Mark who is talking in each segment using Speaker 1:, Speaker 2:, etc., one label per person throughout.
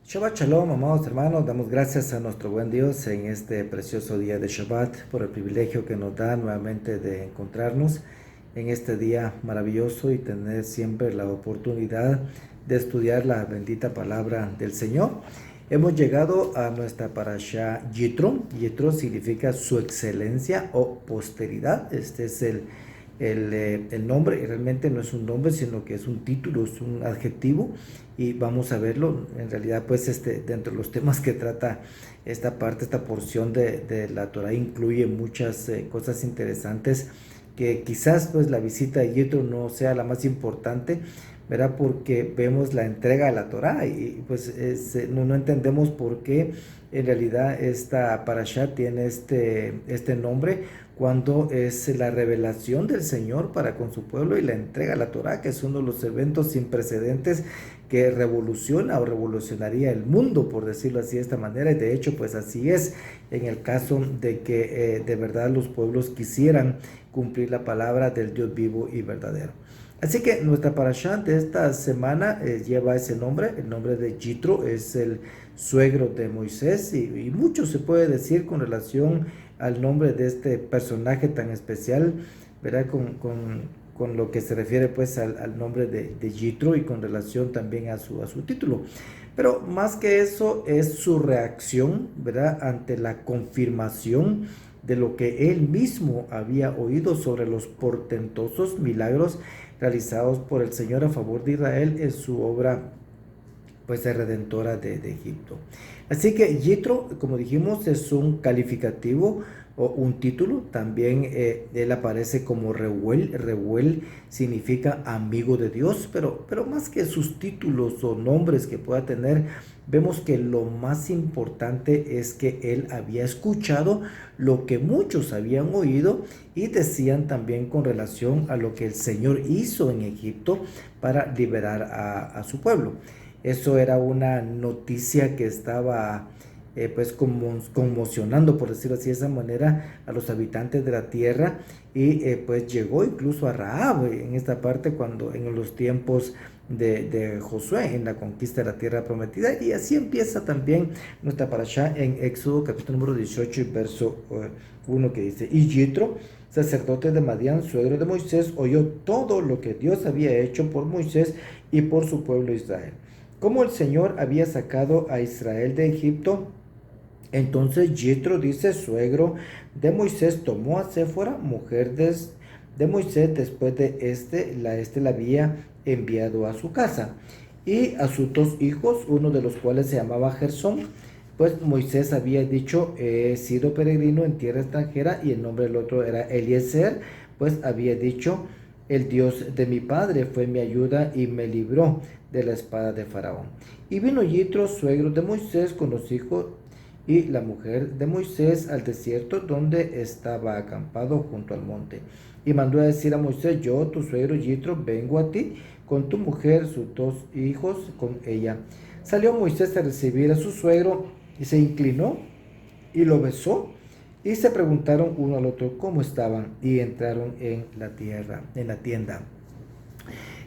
Speaker 1: Shabbat Shalom, amados hermanos, damos gracias a nuestro buen Dios en este precioso día de Shabbat por el privilegio que nos da nuevamente de encontrarnos en este día maravilloso y tener siempre la oportunidad de estudiar la bendita palabra del Señor. Hemos llegado a nuestra parashá Yitro. Yitro significa su excelencia o posteridad. Este es el nombre, y realmente no es un nombre, sino que es un título, es un adjetivo, y vamos a verlo. En realidad, pues, dentro de los temas que trata esta parte, esta porción de la Torah, incluye muchas cosas interesantes que quizás, pues, la visita de Yitro no sea la más importante, ¿verdad? Porque vemos la entrega de la Torah y pues no entendemos por qué en realidad esta parashá tiene este nombre, cuando es la revelación del Señor para con su pueblo y la entrega a la Torá, que es uno de los eventos sin precedentes que revoluciona o revolucionaría el mundo, por decirlo así de esta manera. Y de hecho, pues así es en el caso de que de verdad los pueblos quisieran cumplir la palabra del Dios vivo y verdadero. Así que nuestra parashá de esta semana lleva ese nombre. El nombre de Yitro es el suegro de Moisés, y mucho se puede decir con relación al nombre de este personaje tan especial, ¿verdad? Con lo que se refiere, pues, al nombre de Yitro, y con relación también a su título. Pero más que eso es su reacción, ¿verdad?, ante la confirmación de lo que él mismo había oído sobre los portentosos milagros realizados por el Señor a favor de Israel en su obra, pues, redentora de Egipto. Así que Yitro, como dijimos, es un calificativo o un título. También él aparece como Reuel. Reuel significa amigo de Dios, pero más que sus títulos o nombres que pueda tener, vemos que lo más importante es que él había escuchado lo que muchos habían oído y decían también con relación a lo que el Señor hizo en Egipto para liberar a su pueblo. Eso era una noticia que estaba pues conmocionando, por decirlo así de esa manera, a los habitantes de la tierra, y pues llegó incluso a Rahab en esta parte, cuando en los tiempos de Josué en la conquista de la tierra prometida. Y así empieza también nuestra parashá en Éxodo capítulo número 18 y verso 1, que dice: y Yitro, sacerdote de Madián, suegro de Moisés, oyó todo lo que Dios había hecho por Moisés y por su pueblo Israel, como el Señor había sacado a Israel de Egipto. Entonces Yitro, dice, suegro de Moisés, tomó a Séfora, mujer de Moisés, después de la había enviado a su casa, y a sus dos hijos, uno de los cuales se llamaba Gersón, pues Moisés había dicho: he sido peregrino en tierra extranjera, y el nombre del otro era Eliezer, pues había dicho: el Dios de mi padre fue mi ayuda y me libró de la espada de Faraón. Y vino Yitro, suegro de Moisés, con los hijos y la mujer de Moisés al desierto, donde estaba acampado junto al monte. Y mandó a decir a Moisés: yo, tu suegro Yitro, vengo a ti con tu mujer, sus dos hijos con ella. Salió Moisés a recibir a su suegro y se inclinó y lo besó. Y se preguntaron uno al otro cómo estaban, y entraron en la tienda.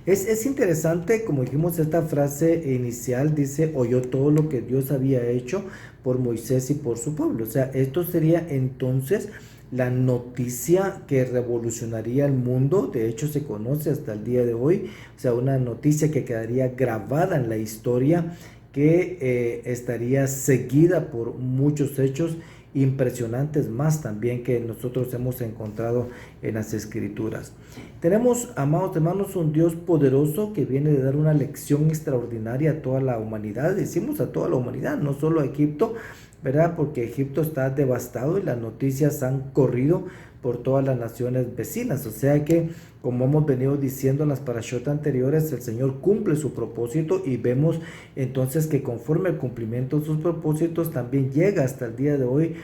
Speaker 1: Es interesante, como dijimos, esta frase inicial dice: oyó todo lo que Dios había hecho por Moisés y por su pueblo. O sea, esto sería entonces la noticia que revolucionaría el mundo. De hecho, se conoce hasta el día de hoy. O sea, una noticia que quedaría grabada en la historia, que estaría seguida por muchos hechos impresionantes más también que nosotros hemos encontrado en las escrituras. Tenemos, amados hermanos, un Dios poderoso que viene de dar una lección extraordinaria a toda la humanidad. Decimos a toda la humanidad, no solo a Egipto, ¿verdad? Porque Egipto está devastado y las noticias han corrido por todas las naciones vecinas. O sea que, como hemos venido diciendo en las parashot anteriores, el Señor cumple su propósito, y vemos entonces que conforme al cumplimiento de sus propósitos también llega hasta el día de hoy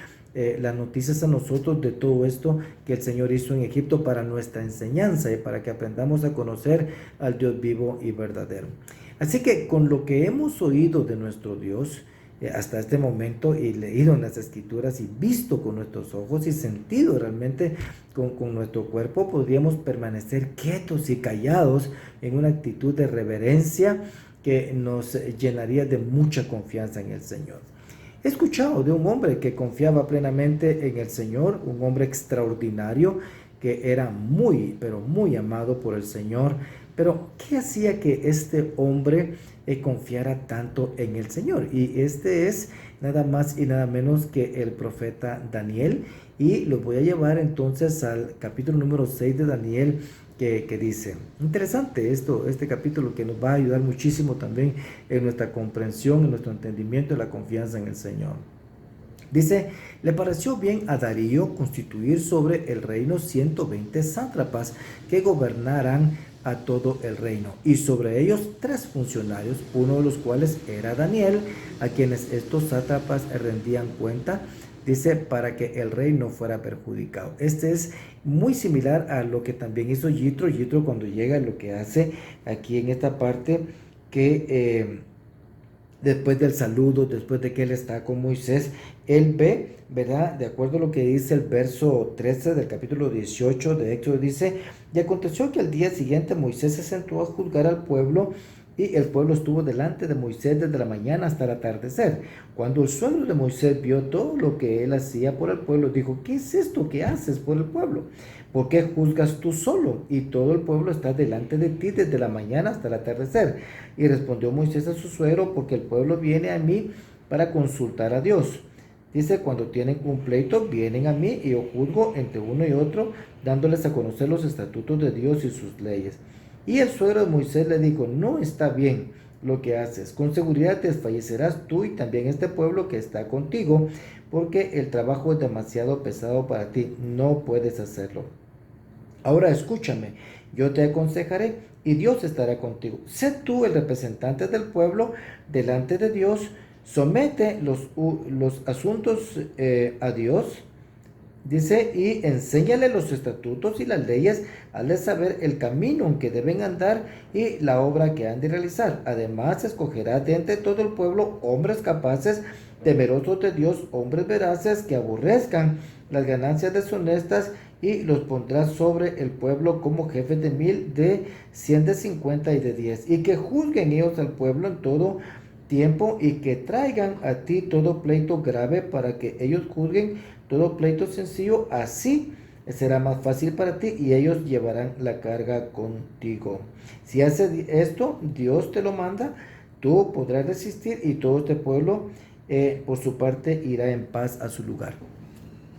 Speaker 1: las noticias a nosotros de todo esto que el Señor hizo en Egipto para nuestra enseñanza y para que aprendamos a conocer al Dios vivo y verdadero. Así que con lo que hemos oído de nuestro Dios hasta este momento, y leído en las escrituras y visto con nuestros ojos y sentido realmente con nuestro cuerpo, podríamos permanecer quietos y callados en una actitud de reverencia que nos llenaría de mucha confianza en el Señor. He escuchado de un hombre que confiaba plenamente en el Señor, un hombre extraordinario que era muy, pero muy amado por el Señor. Pero, ¿qué hacía que este hombre confiara tanto en el Señor? Y este es nada más y nada menos que el profeta Daniel. Y los voy a llevar entonces al capítulo número 6 de Daniel, que dice, interesante este capítulo que nos va a ayudar muchísimo también en nuestra comprensión, en nuestro entendimiento y la confianza en el Señor. Dice, le pareció bien a Darío constituir sobre el reino 120 sátrapas que gobernaran a todo el reino, y sobre ellos 3 funcionarios, uno de los cuales era Daniel, a quienes estos sátrapas rendían cuenta, dice, para que el rey no fuera perjudicado. Este es muy similar a lo que también hizo Yitro. Yitro, cuando llega, lo que hace aquí en esta parte, que después del saludo, después de que él está con Moisés, él ve, ¿verdad? De acuerdo a lo que dice el verso 13 del capítulo 18 de Éxodo, dice, y aconteció que al día siguiente Moisés se sentó a juzgar al pueblo, y el pueblo estuvo delante de Moisés desde la mañana hasta el atardecer. Cuando el suegro de Moisés vio todo lo que él hacía por el pueblo, dijo, ¿qué es esto que haces por el pueblo? ¿Por qué juzgas tú solo? Y todo el pueblo está delante de ti desde la mañana hasta el atardecer. Y respondió Moisés a su suegro, porque el pueblo viene a mí para consultar a Dios. Dice, cuando tienen un pleito, vienen a mí y yo juzgo entre uno y otro, dándoles a conocer los estatutos de Dios y sus leyes. Y el suegro de Moisés le dijo, no está bien lo que haces. Con seguridad desfallecerás tú y también este pueblo que está contigo, porque el trabajo es demasiado pesado para ti. No puedes hacerlo. Ahora escúchame, yo te aconsejaré y Dios estará contigo. Sé tú el representante del pueblo delante de Dios. Somete los asuntos a Dios. Dice, y enséñale los estatutos y las leyes, hazle saber el camino en que deben andar y la obra que han de realizar. Además, escogerá de entre todo el pueblo hombres capaces, temerosos de Dios, hombres veraces, que aborrezcan las ganancias deshonestas, y los pondrá sobre el pueblo como jefes de 1000, de 100, de 50 y de 10, y que juzguen ellos al pueblo en todo tiempo, y que traigan a ti todo pleito grave para que ellos juzguen todo pleito sencillo. Así será más fácil para ti y ellos llevarán la carga contigo. Si haces esto, Dios te lo manda, tú podrás resistir y todo este pueblo por su parte irá en paz a su lugar.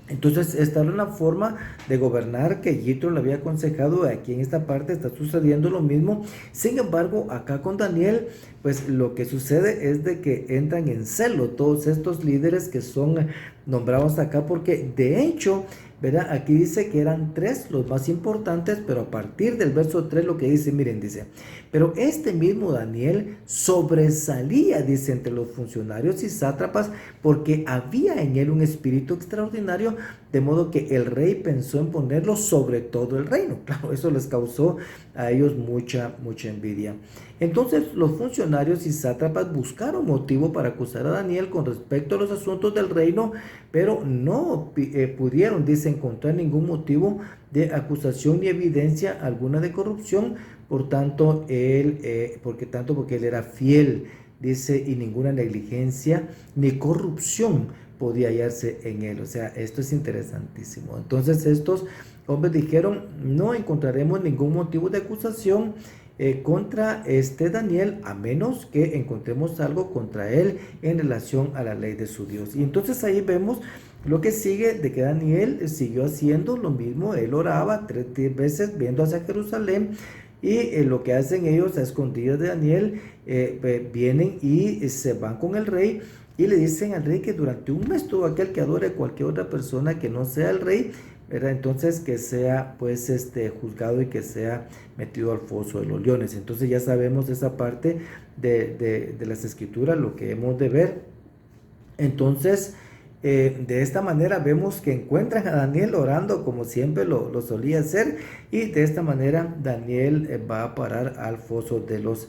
Speaker 1: Entonces, esta era una forma de gobernar que Yitro le había aconsejado. Aquí en esta parte está sucediendo lo mismo. Sin embargo, acá con Daniel, pues lo que sucede es de que entran en celo todos estos líderes que son nombrados acá, porque de hecho, ¿verdad? Aquí dice que eran 3 los más importantes, pero a partir del verso 3 lo que dice, miren, dice, pero este mismo Daniel sobresalía, dice, entre los funcionarios y sátrapas, porque había en él un espíritu extraordinario, de modo que el rey pensó en ponerlo sobre todo el reino. Claro, eso les causó a ellos mucha envidia. Entonces los funcionarios y sátrapas buscaron motivo para acusar a Daniel con respecto a los asuntos del reino, pero no pudieron, dice, encontrar ningún motivo de acusación ni evidencia alguna de corrupción. Porque él era fiel, dice, y ninguna negligencia ni corrupción podía hallarse en él. O sea, esto es interesantísimo. Entonces estos hombres dijeron, no encontraremos ningún motivo de acusación contra este Daniel, a menos que encontremos algo contra él en relación a la ley de su Dios. Y entonces ahí vemos lo que sigue, de que Daniel siguió haciendo lo mismo. Él oraba 3 veces viendo hacia Jerusalén, y lo que hacen ellos a escondidas de Daniel, vienen y se van con el rey y le dicen al rey que durante un mes todo aquel que adore a cualquier otra persona que no sea el rey, ¿verdad? Entonces que sea pues juzgado y que sea metido al foso de los leones. Entonces ya sabemos esa parte de las escrituras, lo que hemos de ver. Entonces de esta manera vemos que encuentran a Daniel orando como siempre lo solía hacer, y de esta manera Daniel va a parar al foso de los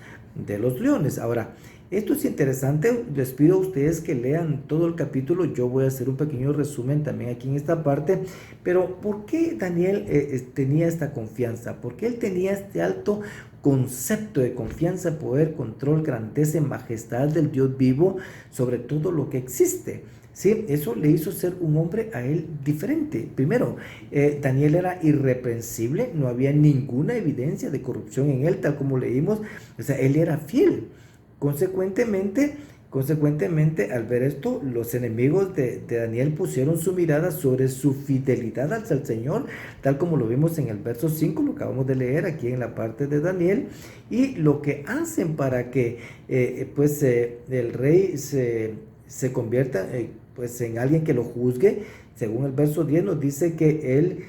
Speaker 1: leones. Ahora, Esto es interesante, les pido a ustedes que lean todo el capítulo, yo voy a hacer un pequeño resumen también aquí en esta parte, pero ¿por qué Daniel tenía esta confianza? ¿Por qué él tenía este alto concepto de confianza, poder, control, grandeza y majestad del Dios vivo sobre todo lo que existe? Sí, eso le hizo ser un hombre a él diferente. Primero, Daniel era irreprensible, no había ninguna evidencia de corrupción en él, tal como leímos. O sea, él era fiel. Consecuentemente, al ver esto, los enemigos de Daniel pusieron su mirada sobre su fidelidad hacia el Señor, tal como lo vimos en el verso 5, lo acabamos de leer aquí en la parte de Daniel, y lo que hacen para que el rey se convierta pues en alguien que lo juzgue. Según el verso 10 nos dice que él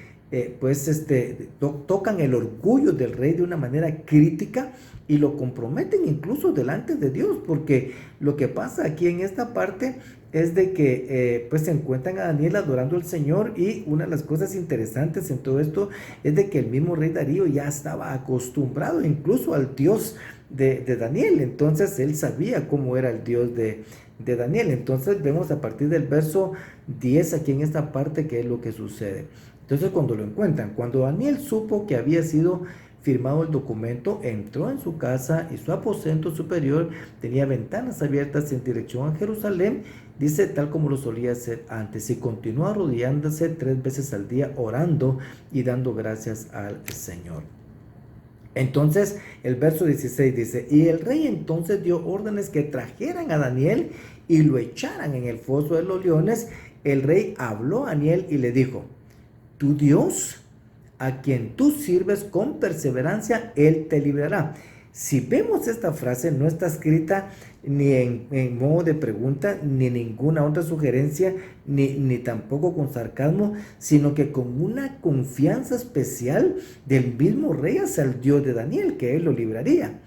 Speaker 1: tocan el orgullo del rey de una manera crítica y lo comprometen incluso delante de Dios, porque lo que pasa aquí en esta parte es de que se encuentran a Daniel adorando al Señor, y una de las cosas interesantes en todo esto es de que el mismo rey Darío ya estaba acostumbrado incluso al Dios de Daniel. Entonces él sabía cómo era el Dios de Daniel. Entonces vemos a partir del verso 10 aquí en esta parte qué es lo que sucede. Entonces cuando lo encuentran, cuando Daniel supo que había sido firmado el documento, entró en su casa y su aposento superior tenía ventanas abiertas en dirección a Jerusalén, dice, tal como lo solía hacer antes, y continuó arrodillándose 3 veces al día, orando y dando gracias al Señor. Entonces el verso 16 dice, y el rey entonces dio órdenes que trajeran a Daniel y lo echaran en el foso de los leones. El rey habló a Daniel y le dijo, tu Dios, a quien tú sirves con perseverancia, él te librará. Si vemos esta frase, no está escrita ni en modo de pregunta, ni ninguna otra sugerencia, ni tampoco con sarcasmo, sino que con una confianza especial del mismo rey hacia el Dios de Daniel, que él lo libraría.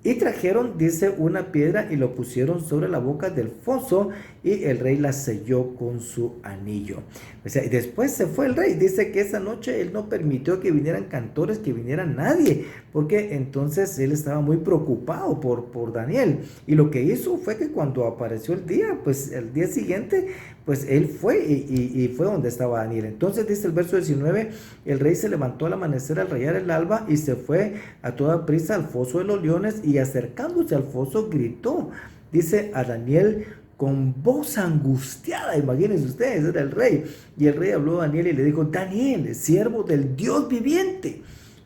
Speaker 1: Y trajeron, dice, una piedra y lo pusieron sobre la boca del foso, y el rey la selló con su anillo. O sea, y después se fue el rey. Dice que esa noche él no permitió que vinieran cantores, que viniera nadie, porque entonces él estaba muy preocupado por Daniel. Y lo que hizo fue que cuando apareció el día, pues el día siguiente, pues él fue y fue donde estaba Daniel. Entonces dice el verso 19, el rey se levantó al amanecer, al rayar el alba, y se fue a toda prisa al foso de los leones, y acercándose al foso gritó, dice, a Daniel con voz angustiada. Imagínense ustedes, era el rey. Y el rey habló a Daniel y le dijo, Daniel, siervo del Dios viviente,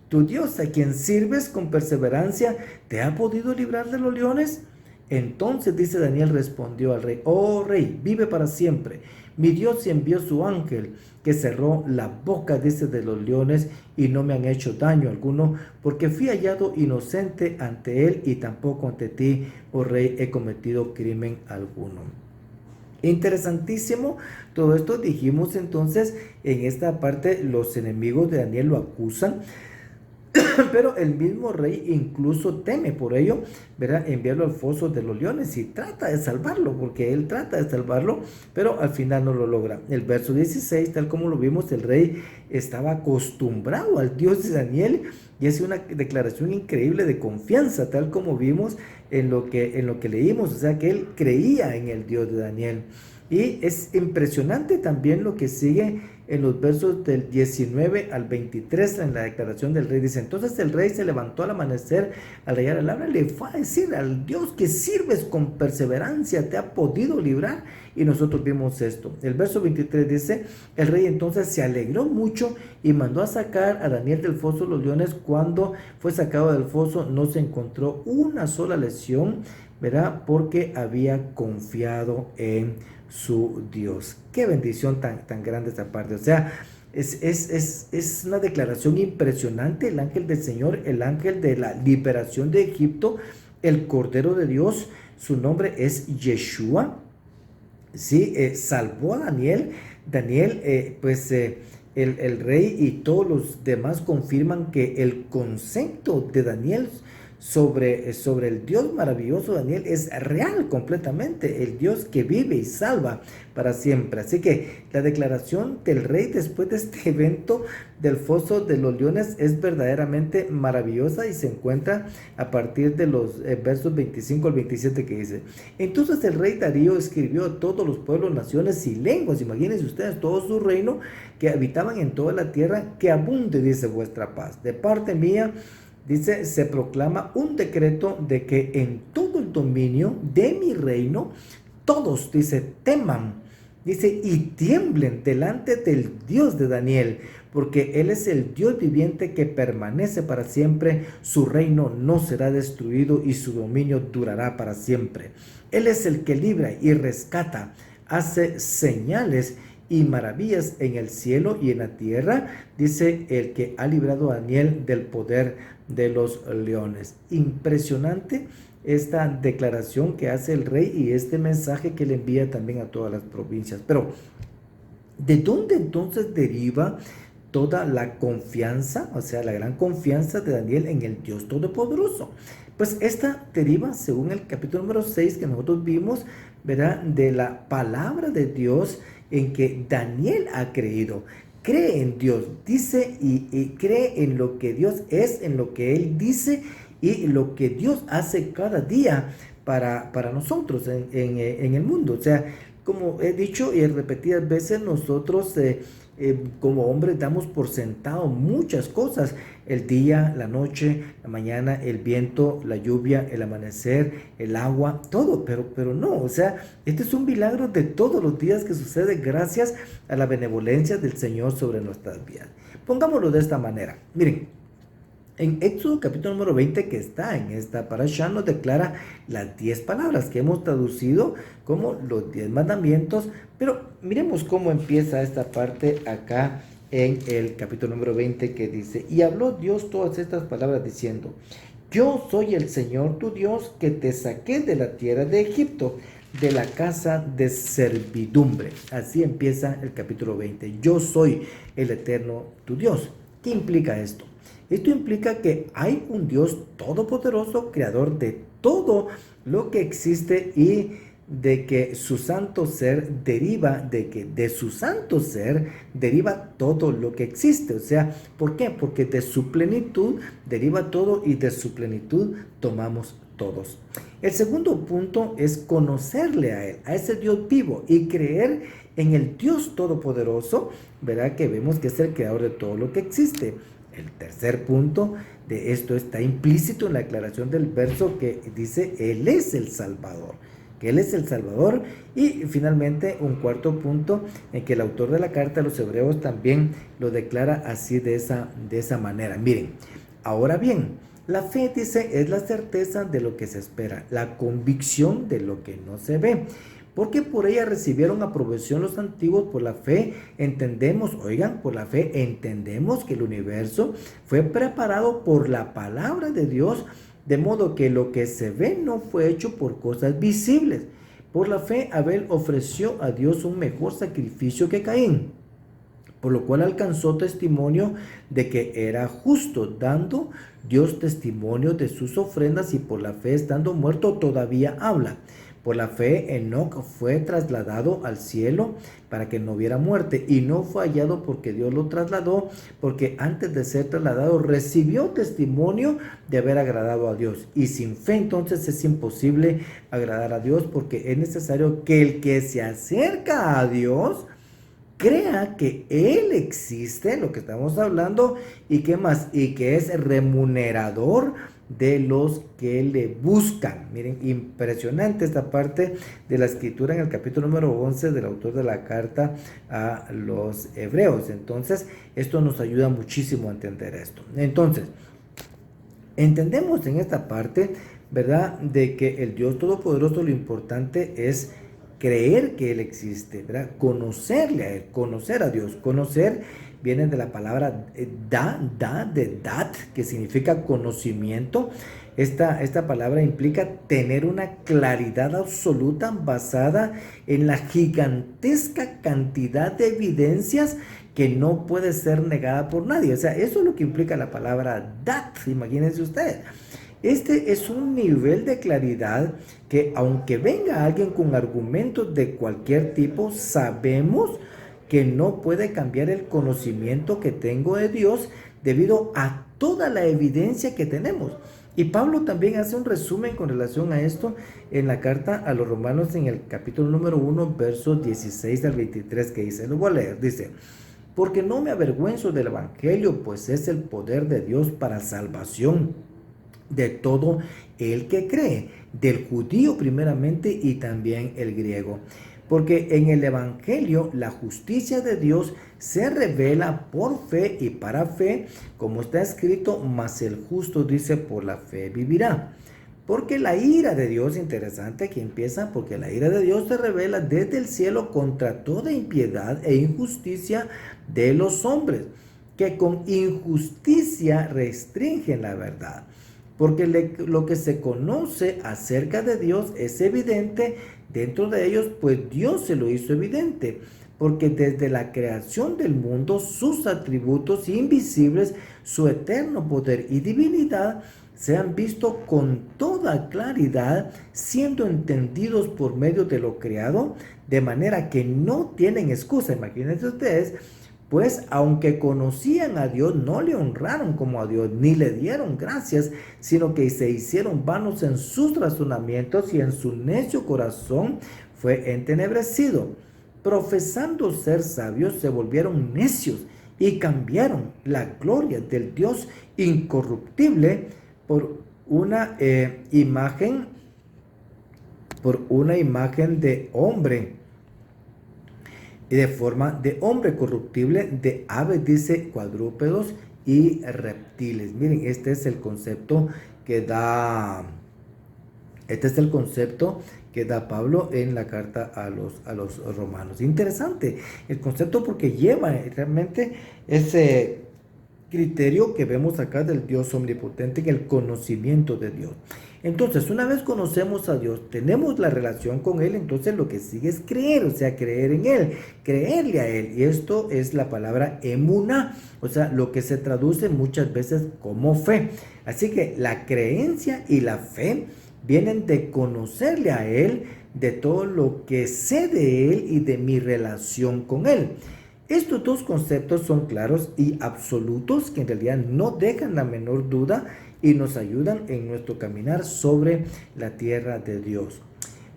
Speaker 1: tu Dios, a quien sirves con perseverancia, ¿te ha podido librar de los leones? Entonces, dice, Daniel respondió al rey, oh rey, vive para siempre. Mi Dios envió su ángel, que cerró la boca, dice, de los leones, y no me han hecho daño alguno, porque fui hallado inocente ante él, y tampoco ante ti, oh rey, he cometido crimen alguno. Interesantísimo todo esto. Dijimos entonces, en esta parte los enemigos de Daniel lo acusan, pero el mismo rey incluso teme por ello, ¿verdad?, enviarlo al foso de los leones, y trata de salvarlo, porque él trata de salvarlo, pero al final no lo logra. El verso 16, tal como lo vimos, el rey estaba acostumbrado al Dios de Daniel, y hace una declaración increíble de confianza, tal como vimos en lo que leímos. O sea, que él creía en el Dios de Daniel. Y es impresionante también lo que sigue en los versos del 19 al 23 en la declaración del rey. Dice, entonces el rey se levantó al amanecer, al rayar el alba, le fue a decir al Dios que sirves con perseverancia, ¿te ha podido librar? Y nosotros vimos esto. El verso 23 dice, el rey entonces se alegró mucho y mandó a sacar a Daniel del foso de los leones. Cuando fue sacado del foso no se encontró una sola lesión, ¿verdad?, porque había confiado en su Dios. Qué bendición tan grande esta parte. O sea, es una declaración impresionante. El ángel del Señor, el ángel de la liberación de Egipto, el Cordero de Dios, su nombre es Yeshua, ¿sí? Salvó a Daniel. Daniel, el rey y todos los demás confirman que el concepto de Daniel sobre el Dios maravilloso, Daniel, es real completamente, el Dios que vive y salva para siempre. Así que la declaración del rey después de este evento del foso de los leones es verdaderamente maravillosa y se encuentra a partir de los versos 25 al 27 que dice: entonces el rey Darío escribió a todos los pueblos, naciones y lenguas, imagínense ustedes, todo su reino, que habitaban en toda la tierra, que abunde, dice, vuestra paz. De parte mía, dice, se proclama un decreto de que en todo el dominio de mi reino, todos, dice, teman, dice, y tiemblen delante del Dios de Daniel, porque Él es el Dios viviente que permanece para siempre, su reino no será destruido y su dominio durará para siempre. Él es el que libra y rescata, hace señales y maravillas en el cielo y en la tierra, dice, el que ha librado a Daniel del poder de los leones. Impresionante esta declaración que hace el rey y este mensaje que le envía también a todas las provincias. Pero, ¿de dónde entonces deriva toda la confianza, o sea, la gran confianza de Daniel en el Dios Todopoderoso? Pues esta deriva, según el capítulo número 6 que nosotros vimos, ¿verdad?, de la palabra de Dios en que Daniel ha creído. Cree en Dios, dice y cree en lo que Dios es, en lo que Él dice y lo que Dios hace cada día para nosotros en el mundo. O sea, como he dicho y repetidas veces, nosotros como hombres damos por sentado muchas cosas: el día, la noche, la mañana, el viento, la lluvia, el amanecer, el agua, todo, pero no, o sea, este es un milagro de todos los días que sucede gracias a la benevolencia del Señor sobre nuestras vidas. Pongámoslo de esta manera. Miren, en Éxodo capítulo número 20, que está en esta parashá, nos declara las 10 palabras que hemos traducido como los 10 mandamientos, pero miremos cómo empieza esta parte acá en el capítulo número 20, que dice: y habló Dios todas estas palabras diciendo: yo soy el Señor tu Dios, que te saqué de la tierra de Egipto, de la casa de servidumbre. Así empieza el capítulo 20. Yo soy el eterno tu Dios. ¿Qué implica esto? Esto implica que hay un Dios todopoderoso, creador de todo lo que existe, y de que su santo ser deriva, de su santo ser deriva todo lo que existe. O sea, ¿por qué? Porque de su plenitud deriva todo y de su plenitud tomamos todos. El segundo punto es conocerle a Él, a ese Dios vivo, y creer en el Dios todopoderoso, ¿verdad?, que vemos que es el creador de todo lo que existe. El tercer punto de esto está implícito en la aclaración del verso que dice: Él es el Salvador, que Él es el Salvador. Y finalmente un cuarto punto en que el autor de la carta a los hebreos también lo declara así, de esa manera. Miren, ahora bien, la fe, dice, es la certeza de lo que se espera, la convicción de lo que no se ve. Porque por ella recibieron aprobación los antiguos. Por la fe entendemos, por la fe entendemos que el universo fue preparado por la palabra de Dios, de modo que lo que se ve no fue hecho por cosas visibles. Por la fe Abel ofreció a Dios un mejor sacrificio que Caín, por lo cual alcanzó testimonio de que era justo, dando Dios testimonio de sus ofrendas, y por la fe, estando muerto, todavía habla. Por la fe Enoc fue trasladado al cielo para que no hubiera muerte, y no fue hallado porque Dios lo trasladó, porque antes de ser trasladado recibió testimonio de haber agradado a Dios. Y sin fe entonces es imposible agradar a Dios, porque es necesario que el que se acerca a Dios crea que Él existe, lo que estamos hablando, y que más, y que es remunerador de los que le buscan. Miren, impresionante esta parte de la escritura en el capítulo número 11 del autor de la carta a los hebreos. Entonces, esto nos ayuda muchísimo a entender esto. Entonces, entendemos en esta parte, ¿verdad?, de que el Dios Todopoderoso, lo importante es creer que Él existe, ¿verdad? Conocerle a Él, conocer a Dios. Conocer viene de la palabra de dat, que significa conocimiento. Esta palabra implica tener una claridad absoluta basada en la gigantesca cantidad de evidencias que no puede ser negada por nadie. O sea, eso es lo que implica la palabra dat, imagínense ustedes. Este es un nivel de claridad que aunque venga alguien con argumentos de cualquier tipo, sabemos que no puede cambiar el conocimiento que tengo de Dios debido a toda la evidencia que tenemos. Y Pablo también hace un resumen con relación a esto en la carta a los romanos en el capítulo número 1, versos 16 al 23, que dice, lo voy a leer, dice, porque no me avergüenzo del evangelio, pues es el poder de Dios para salvación de todo el que cree, del judío primeramente y también el griego. Porque en el evangelio la justicia de Dios se revela por fe y para fe, como está escrito, mas el justo dice por la fe vivirá. Porque la ira de Dios, interesante que empieza, porque la ira de Dios se revela desde el cielo contra toda impiedad e injusticia de los hombres, que con injusticia restringen la verdad. Porque lo que se conoce acerca de Dios es evidente dentro de ellos, pues Dios se lo hizo evidente. Porque desde la creación del mundo, sus atributos invisibles, su eterno poder y divinidad, se han visto con toda claridad, siendo entendidos por medio de lo creado, de manera que no tienen excusa. Imagínense ustedes, pues aunque conocían a Dios, no le honraron como a Dios, ni le dieron gracias, sino que se hicieron vanos en sus razonamientos y en su necio corazón fue entenebrecido. Profesando ser sabios, se volvieron necios y cambiaron la gloria del Dios incorruptible por una imagen de hombre, y de forma de hombre corruptible, de aves, dice, cuadrúpedos y reptiles. Miren, este es el concepto que da Pablo en la carta a los romanos. Interesante el concepto, porque lleva realmente ese criterio que vemos acá del Dios omnipotente, en el conocimiento de Dios. Entonces, una vez conocemos a Dios, tenemos la relación con Él, entonces lo que sigue es creer, o sea, creer en Él, creerle a Él. Y esto es la palabra emuná, o sea, lo que se traduce muchas veces como fe. Así que la creencia y la fe vienen de conocerle a Él, de todo lo que sé de Él y de mi relación con Él. Estos dos conceptos son claros y absolutos, que en realidad no dejan la menor duda y nos ayudan en nuestro caminar sobre la tierra de Dios.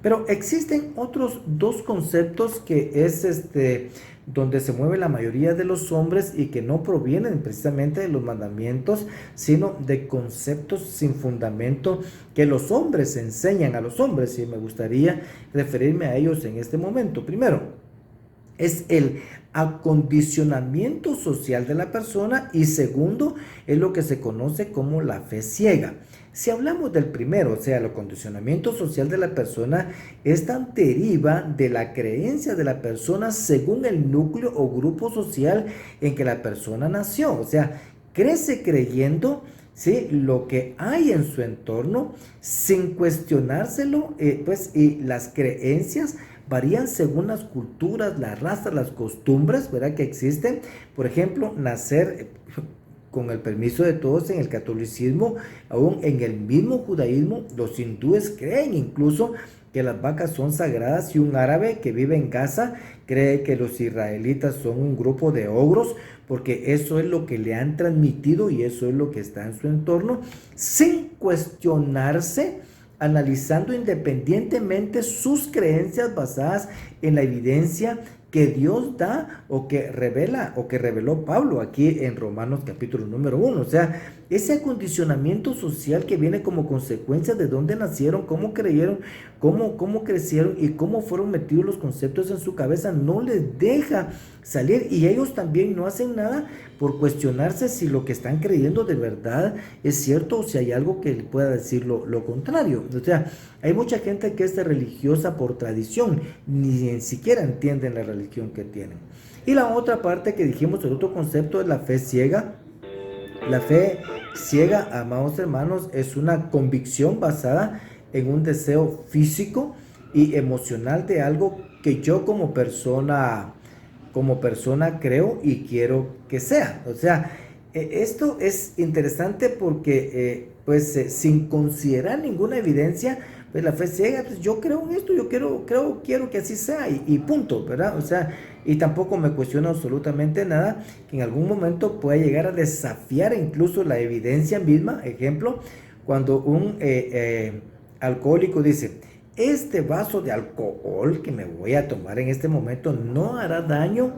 Speaker 1: Pero existen otros dos conceptos que es donde se mueve la mayoría de los hombres y que no provienen precisamente de los mandamientos, sino de conceptos sin fundamento que los hombres enseñan a los hombres, y me gustaría referirme a ellos en este momento. Primero, es el acondicionamiento social de la persona, y segundo, es lo que se conoce como la fe ciega. Si hablamos del primero, o sea, el acondicionamiento social de la persona, esta deriva de la creencia de la persona según el núcleo o grupo social en que la persona nació. O sea, crece creyendo, ¿sí?, lo que hay en su entorno sin cuestionárselo, y las creencias varían según las culturas, las razas, las costumbres, ¿verdad?, que existen. Por ejemplo, nacer, con el permiso de todos, en el catolicismo, aún en el mismo judaísmo, los hindúes creen incluso que las vacas son sagradas, y un árabe que vive en Gaza cree que los israelitas son un grupo de ogros, porque eso es lo que le han transmitido y eso es lo que está en su entorno, sin cuestionarse, analizando independientemente sus creencias basadas en la evidencia que Dios da o que revela o que reveló Pablo aquí en Romanos capítulo número 1. O sea, ese acondicionamiento social que viene como consecuencia de dónde nacieron, cómo creyeron, cómo crecieron y cómo fueron metidos los conceptos en su cabeza, no les deja salir, y ellos también no hacen nada por cuestionarse si lo que están creyendo de verdad es cierto o si hay algo que pueda decir lo contrario. O sea, hay mucha gente que es religiosa por tradición, ni siquiera entienden la religión que tienen. Y la otra parte que dijimos, el otro concepto, es la fe ciega. La fe ciega, amados hermanos, es una convicción basada en un deseo físico y emocional de algo que yo como persona creo y quiero que sea. O sea, Esto es interesante porque, sin considerar ninguna evidencia, pues la fe ciega, pues yo creo en esto, yo quiero que así sea y punto, ¿verdad? O sea, y tampoco me cuestiono absolutamente nada que en algún momento pueda llegar a desafiar incluso la evidencia misma. Ejemplo, cuando un alcohólico dice, este vaso de alcohol que me voy a tomar en este momento no hará daño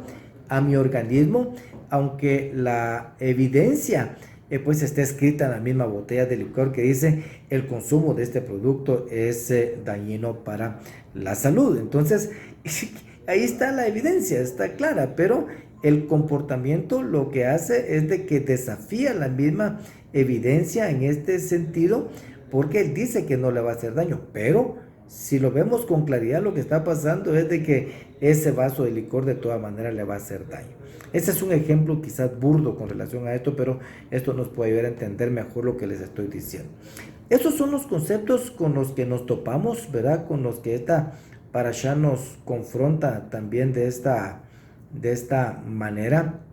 Speaker 1: a mi organismo, aunque la evidencia pues está escrita en la misma botella de licor que dice el consumo de este producto es dañino para la salud. Entonces, ahí está la evidencia, está clara, pero el comportamiento lo que hace es de que desafía la misma evidencia en este sentido, porque él dice que no le va a hacer daño, pero si lo vemos con claridad, lo que está pasando es de que ese vaso de licor de todas maneras le va a hacer daño. Ese es un ejemplo quizás burdo con relación a esto, pero esto nos puede ayudar a entender mejor lo que les estoy diciendo. Esos son los conceptos con los que nos topamos, ¿verdad? Con los que esta parashá nos confronta también de esta manera.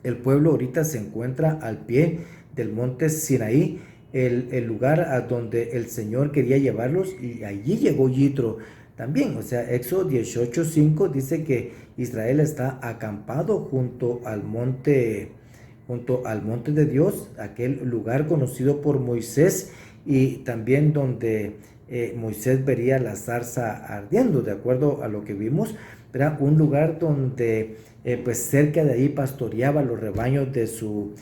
Speaker 1: El pueblo ahorita se encuentra al pie del monte Sinaí, el lugar a donde el Señor quería llevarlos, y allí llegó Yitro también. O sea, Éxodo 18:5 dice que Israel está acampado junto al monte de Dios, aquel lugar conocido por Moisés, y también donde Moisés vería la zarza ardiendo, de acuerdo a lo que vimos. Era un lugar donde pues cerca de ahí pastoreaba los rebaños de su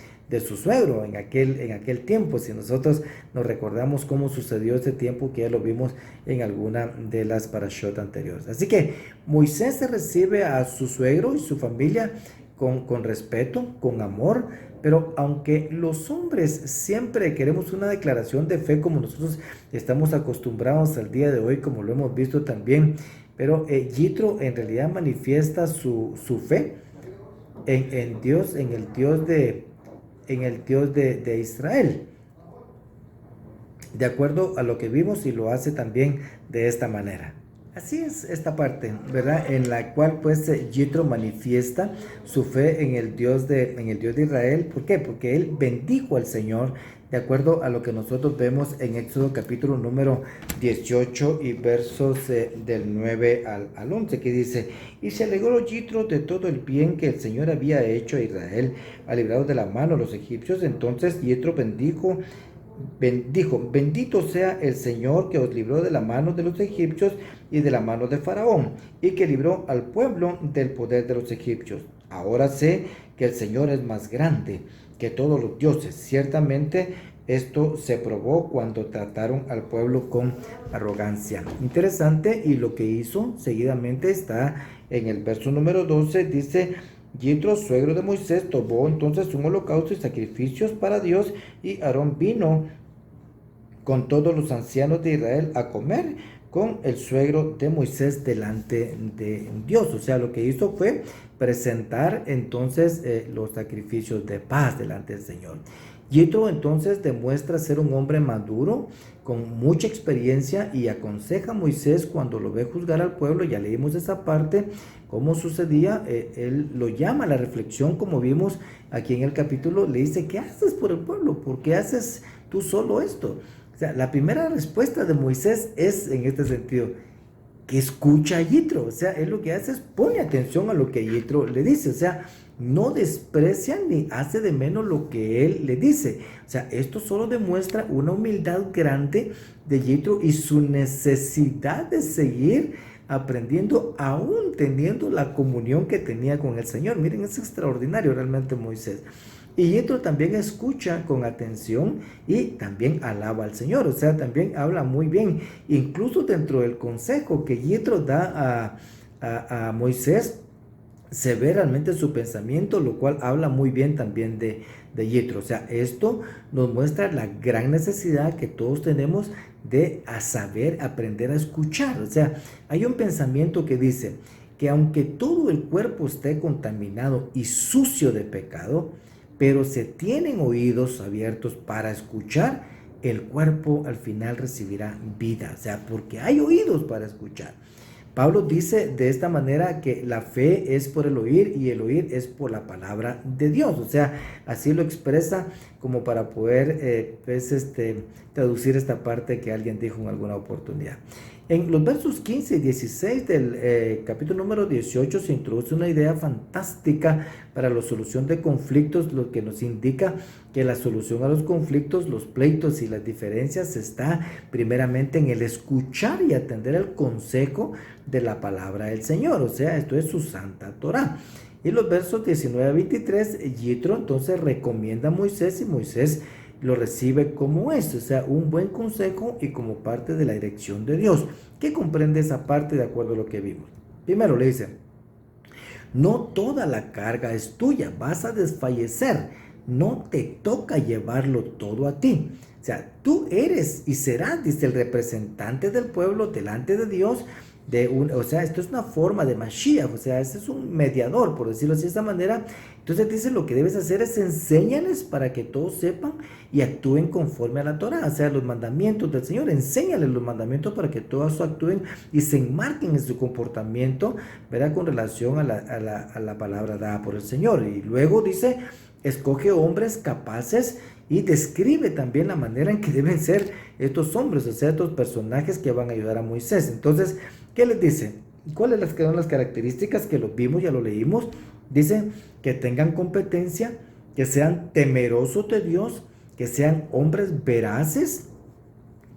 Speaker 1: suegro en aquel tiempo. Si nosotros nos recordamos cómo sucedió ese tiempo, que ya lo vimos en alguna de las parashot anteriores. Así que Moisés se recibe a su suegro y su familia con respeto, con amor, pero aunque los hombres siempre queremos una declaración de fe como nosotros estamos acostumbrados al día de hoy, como lo hemos visto también, pero Yitro en realidad manifiesta su fe en Dios, en el Dios de Israel, de acuerdo a lo que vimos, y lo hace también de esta manera. Así es esta parte, ¿verdad? En la cual pues Yitro manifiesta su fe en el Dios de Israel. ¿Por qué? Porque él bendijo al Señor, de acuerdo a lo que nosotros vemos en Éxodo capítulo número 18 y versos del 9 al 11, que dice: y se alegró Yitro de todo el bien que el Señor había hecho a Israel, ha librado de la mano a los egipcios. Entonces Yitro dijo: bendito sea el Señor que os libró de la mano de los egipcios y de la mano de Faraón, y que libró al pueblo del poder de los egipcios. Ahora sé que el Señor es más grande que todos los dioses. Ciertamente esto se probó cuando trataron al pueblo con arrogancia. Interesante, y lo que hizo seguidamente está en el verso número 12, dice: Yitro, suegro de Moisés, tomó entonces un holocausto y sacrificios para Dios, y Aarón vino con todos los ancianos de Israel a comer con el suegro de Moisés delante de Dios. O sea, lo que hizo fue presentar entonces los sacrificios de paz delante del Señor. Yitro entonces demuestra ser un hombre maduro, con mucha experiencia, y aconseja a Moisés cuando lo ve juzgar al pueblo. Ya leímos esa parte, cómo sucedía. Él lo llama a la reflexión, como vimos aquí en el capítulo. Le dice: ¿qué haces por el pueblo? ¿Por qué haces tú solo esto? O sea, la primera respuesta de Moisés es en este sentido, que escucha a Yitro. O sea, él lo que hace es pone atención a lo que Yitro le dice. O sea, no desprecia ni hace de menos lo que él le dice. O sea, esto solo demuestra una humildad grande de Yitro y su necesidad de seguir aprendiendo, aún teniendo la comunión que tenía con el Señor. Miren, es extraordinario realmente Moisés. Y Yitro también escucha con atención y también alaba al Señor. O sea, también habla muy bien. Incluso dentro del consejo que Yitro da a Moisés, se ve realmente su pensamiento, lo cual habla muy bien también de Yitro. O sea, esto nos muestra la gran necesidad que todos tenemos de saber aprender a escuchar. O sea, hay un pensamiento que dice que aunque todo el cuerpo esté contaminado y sucio de pecado, pero se tienen oídos abiertos para escuchar, el cuerpo al final recibirá vida. O sea, porque hay oídos para escuchar. Pablo dice de esta manera que la fe es por el oír y el oír es por la palabra de Dios. O sea, así lo expresa como para poder traducir esta parte que alguien dijo en alguna oportunidad. En los versos 15 y 16 del capítulo número 18 se introduce una idea fantástica para la solución de conflictos, lo que nos indica que la solución a los conflictos, los pleitos y las diferencias está primeramente en el escuchar y atender el consejo de la palabra del Señor, o sea, esto es su santa Torá. Y los versos 19 a 23, Yitro entonces recomienda a Moisés y Moisés lo recibe como es, o sea, un buen consejo y como parte de la dirección de Dios. ¿Qué comprende esa parte de acuerdo a lo que vimos? Primero le dice, no toda la carga es tuya, vas a desfallecer, no te toca llevarlo todo a ti. O sea, tú eres y serás, dice, el representante del pueblo delante de Dios. O sea, esto es una forma de Mashiach, o sea, este es un mediador, por decirlo así de esta manera. Entonces dice, lo que debes hacer es enséñales para que todos sepan y actúen conforme a la Torah, o sea, los mandamientos del Señor. Enséñales los mandamientos para que todos actúen y se enmarquen en su comportamiento, ¿verdad? Con relación a la palabra dada por el Señor. Y luego dice, escoge hombres capaces y describe también la manera en que deben ser estos hombres, o sea, estos personajes que van a ayudar a Moisés. Entonces, ¿qué les dice? ¿Cuáles son las características que lo vimos, ya lo leímos? Dice que tengan competencia, que sean temerosos de Dios, que sean hombres veraces,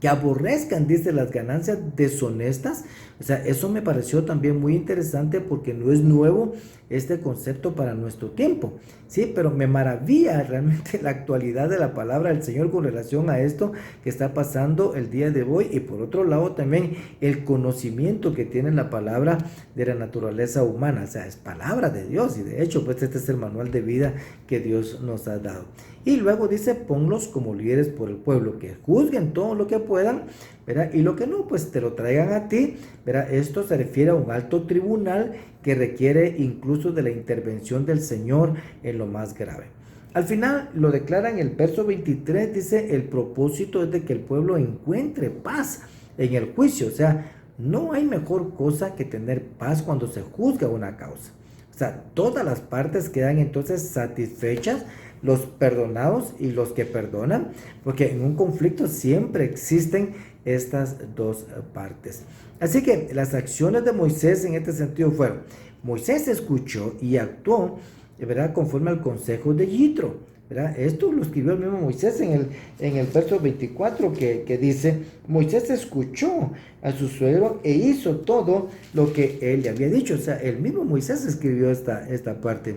Speaker 1: que aborrezcan, dice, las ganancias deshonestas. O sea, eso me pareció también muy interesante porque no es nuevo este concepto para nuestro tiempo, ¿sí? Pero me maravilla realmente la actualidad de la palabra del Señor con relación a esto que está pasando el día de hoy, y por otro lado también el conocimiento que tiene la palabra de la naturaleza humana. O sea, es palabra de Dios y de hecho pues este es el manual de vida que Dios nos ha dado. Y luego dice, ponlos como líderes por el pueblo, que juzguen todo lo que puedan, ¿verdad? Y lo que no, pues te lo traigan a ti, ¿verdad? Esto se refiere a un alto tribunal que requiere incluso de la intervención del Señor en lo más grave. Al final lo declara en el verso 23, dice, el propósito es de que el pueblo encuentre paz en el juicio. O sea, no hay mejor cosa que tener paz cuando se juzga una causa. O sea, todas las partes quedan entonces satisfechas, los perdonados y los que perdonan, porque en un conflicto siempre existen estas dos partes. Así que las acciones de Moisés en este sentido fueron, Moisés escuchó y actuó, ¿verdad?, conforme al consejo de Yitro, ¿verdad? Esto lo escribió el mismo Moisés en el verso 24 que dice, Moisés escuchó a su suegro e hizo todo lo que él le había dicho. O sea, el mismo Moisés escribió esta parte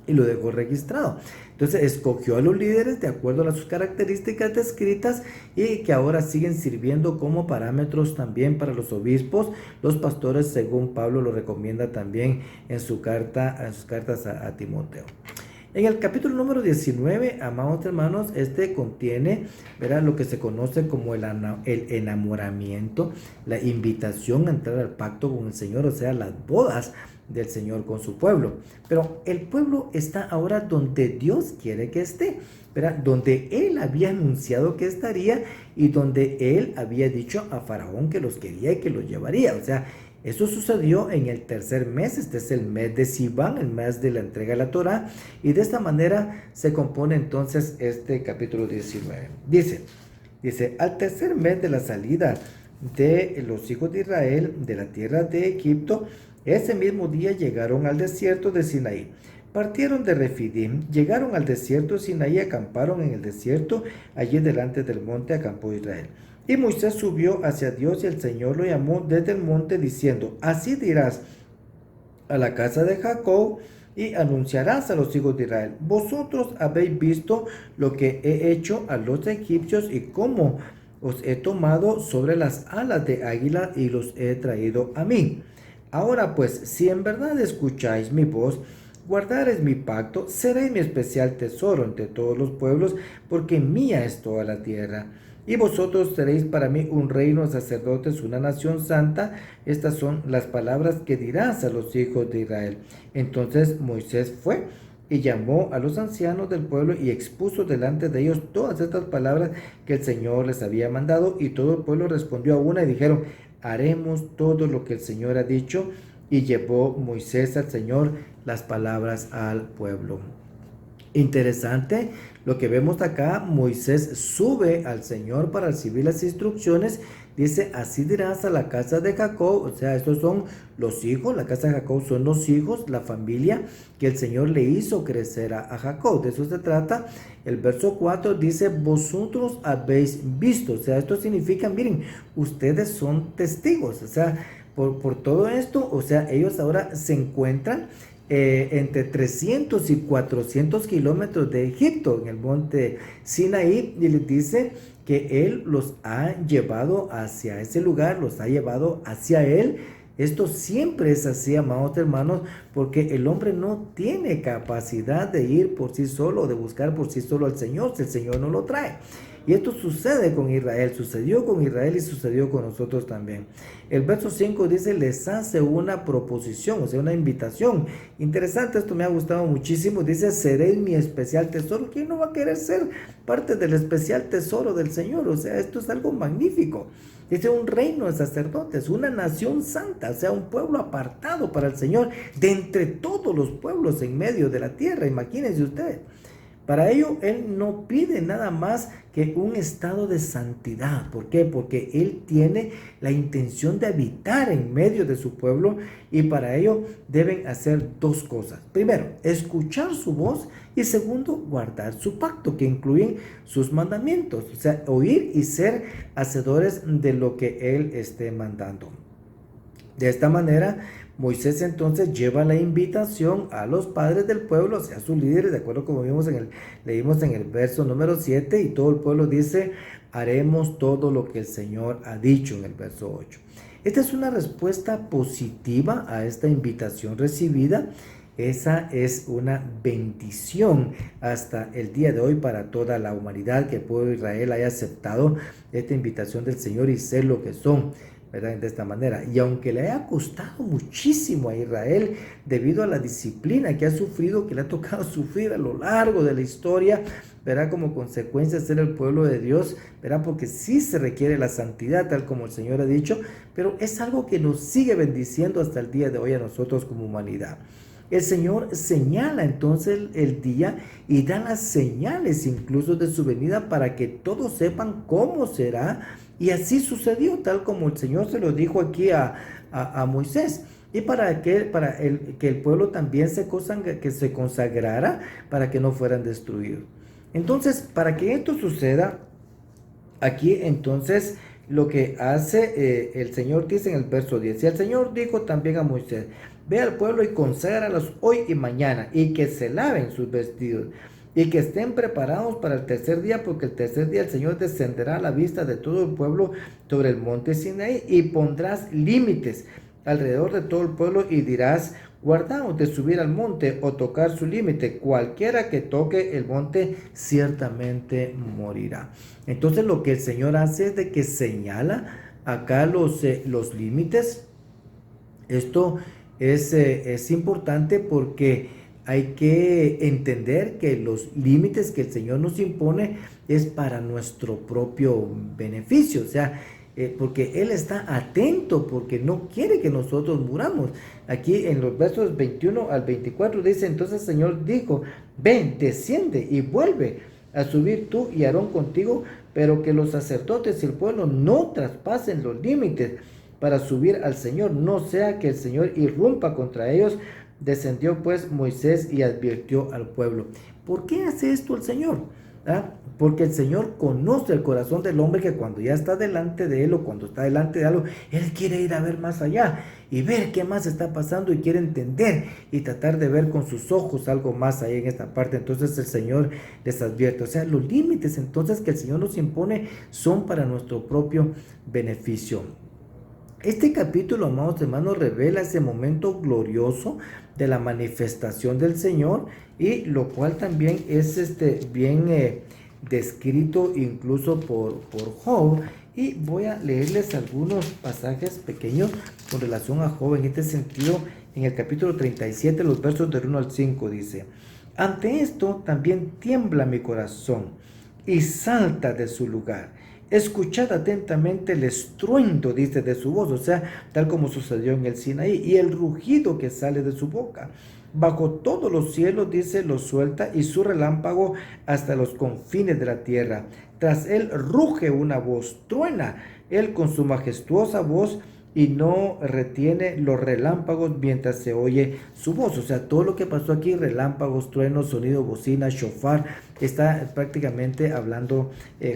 Speaker 1: y lo dejó registrado. Entonces escogió a los líderes de acuerdo a sus características descritas y que ahora siguen sirviendo como parámetros también para los obispos, los pastores, según Pablo lo recomienda también en sus cartas a Timoteo. En el capítulo número 19, amados hermanos, contiene, ¿verdad?, lo que se conoce como el enamoramiento, la invitación a entrar al pacto con el Señor, o sea, las bodas del Señor con su pueblo. Pero el pueblo está ahora donde Dios quiere que esté, ¿verdad?, donde Él había anunciado que estaría y donde Él había dicho a Faraón que los quería y que los llevaría. O sea, eso sucedió en el tercer mes, este es el mes de Sivan, el mes de la entrega de la Torá, y de esta manera se compone entonces este capítulo 19. Dice, al tercer mes de la salida de los hijos de Israel de la tierra de Egipto, ese mismo día llegaron al desierto de Sinaí. Partieron de Refidim, llegaron al desierto de Sinaí, acamparon en el desierto, allí delante del monte acampó Israel. Y Moisés subió hacia Dios y el Señor lo llamó desde el monte diciendo, así dirás a la casa de Jacob y anunciarás a los hijos de Israel, vosotros habéis visto lo que he hecho a los egipcios y cómo os he tomado sobre las alas de águila y los he traído a mí. Ahora pues, si en verdad escucháis mi voz, guardaréis mi pacto, seréis mi especial tesoro entre todos los pueblos, porque mía es toda la tierra. Y vosotros seréis para mí un reino de sacerdotes, una nación santa. Estas son las palabras que dirás a los hijos de Israel. Entonces Moisés fue y llamó a los ancianos del pueblo y expuso delante de ellos todas estas palabras que el Señor les había mandado. Y todo el pueblo respondió a una y dijeron, haremos todo lo que el Señor ha dicho. Y llevó Moisés al Señor las palabras al pueblo. Interesante lo que vemos acá. Moisés sube al Señor para recibir las instrucciones. Dice, así dirás a la casa de Jacob. O sea, estos son los hijos. La casa de Jacob son los hijos, la familia que el Señor le hizo crecer a Jacob. De eso se trata. El verso 4 dice, vosotros habéis visto. O sea, esto significa, miren, ustedes son testigos. O sea, por todo esto, o sea, ellos ahora se encuentran entre 300 y 400 kilómetros de Egipto, en el monte Sinaí, y les dice que Él los ha llevado hacia ese lugar, los ha llevado hacia Él. Esto siempre es así, amados hermanos, porque el hombre no tiene capacidad de ir por sí solo, de buscar por sí solo al Señor, si el Señor no lo trae. Y esto sucede con Israel, sucedió con Israel y sucedió con nosotros también. El verso 5 dice, les hace una proposición, o sea, una invitación. Interesante, esto me ha gustado muchísimo. Dice, seréis mi especial tesoro. ¿Quién no va a querer ser parte del especial tesoro del Señor? O sea, esto es algo magnífico. Dice, un reino de sacerdotes, una nación santa, o sea, un pueblo apartado para el Señor, de entre todos los pueblos en medio de la tierra. Imagínense ustedes. Para ello, Él no pide nada más que un estado de santidad. ¿Por qué? Porque Él tiene la intención de habitar en medio de su pueblo, y para ello deben hacer dos cosas. Primero, escuchar su voz, y segundo, guardar su pacto, que incluyen sus mandamientos. O sea, oír y ser hacedores de lo que Él esté mandando. De esta manera, Moisés entonces lleva la invitación a los padres del pueblo, o sea, a sus líderes, de acuerdo como leímos en el verso número 7, y todo el pueblo dice, haremos todo lo que el Señor ha dicho, en el verso 8. Esta es una respuesta positiva a esta invitación recibida. Esa es una bendición hasta el día de hoy para toda la humanidad, que el pueblo de Israel haya aceptado esta invitación del Señor y ser lo que son, ¿verdad? De esta manera. Y aunque le haya costado muchísimo a Israel debido a la disciplina que ha sufrido, que le ha tocado sufrir a lo largo de la historia, verá, como consecuencia de ser el pueblo de Dios, verá, porque sí se requiere la santidad, tal como el Señor ha dicho, pero es algo que nos sigue bendiciendo hasta el día de hoy a nosotros como humanidad. El Señor señala entonces el día y da las señales incluso de su venida para que todos sepan cómo será. Y así sucedió, tal como el Señor se lo dijo aquí a Moisés. Y que el pueblo también se consagrara para que no fueran destruidos. Entonces, para que esto suceda, aquí entonces lo que hace el Señor dice en el verso 10. Y el Señor dijo también a Moisés, ve al pueblo y conságralos hoy y mañana, y que se laven sus vestidos, y que estén preparados para el tercer día, porque el tercer día el Señor descenderá a la vista de todo el pueblo sobre el monte Sinaí, y pondrás límites alrededor de todo el pueblo, y dirás, guardaos de subir al monte o tocar su límite, cualquiera que toque el monte ciertamente morirá. Entonces lo que el Señor hace es de que señala acá los límites. Esto es importante porque hay que entender que los límites que el Señor nos impone es para nuestro propio beneficio, o sea, porque Él está atento, porque no quiere que nosotros muramos. Aquí en los versos 21 al 24 dice, entonces el Señor dijo, ven, desciende y vuelve a subir tú y Aarón contigo, pero que los sacerdotes y el pueblo no traspasen los límites para subir al Señor, no sea que el Señor irrumpa contra ellos. Descendió pues Moisés y advirtió al pueblo. ¿Por qué hace esto el Señor? Porque el Señor conoce el corazón del hombre, que cuando ya está delante de él o cuando está delante de algo, él quiere ir a ver más allá y ver qué más está pasando, y quiere entender y tratar de ver con sus ojos algo más ahí en esta parte. Entonces el Señor les advierte, o sea, los límites entonces que el Señor nos impone son para nuestro propio beneficio. Este capítulo, amados hermanos, revela ese momento glorioso de la manifestación del Señor, y lo cual también es bien descrito incluso por Job. Y voy a leerles algunos pasajes pequeños con relación a Job en este sentido. En el capítulo 37, los versos del 1 al 5 dice, ante esto también tiembla mi corazón y salta de su lugar. escuchad atentamente el estruendo, dice, de su voz, o sea, tal como sucedió en el Sinaí, y el rugido que sale de su boca. Bajo todos los cielos, dice, lo suelta, y su relámpago hasta los confines de la tierra. Tras él ruge una voz, truena él con su majestuosa voz, y no retiene los relámpagos mientras se oye su voz. O sea, todo lo que pasó aquí, relámpagos, truenos, sonido, bocina, shofar, está prácticamente hablando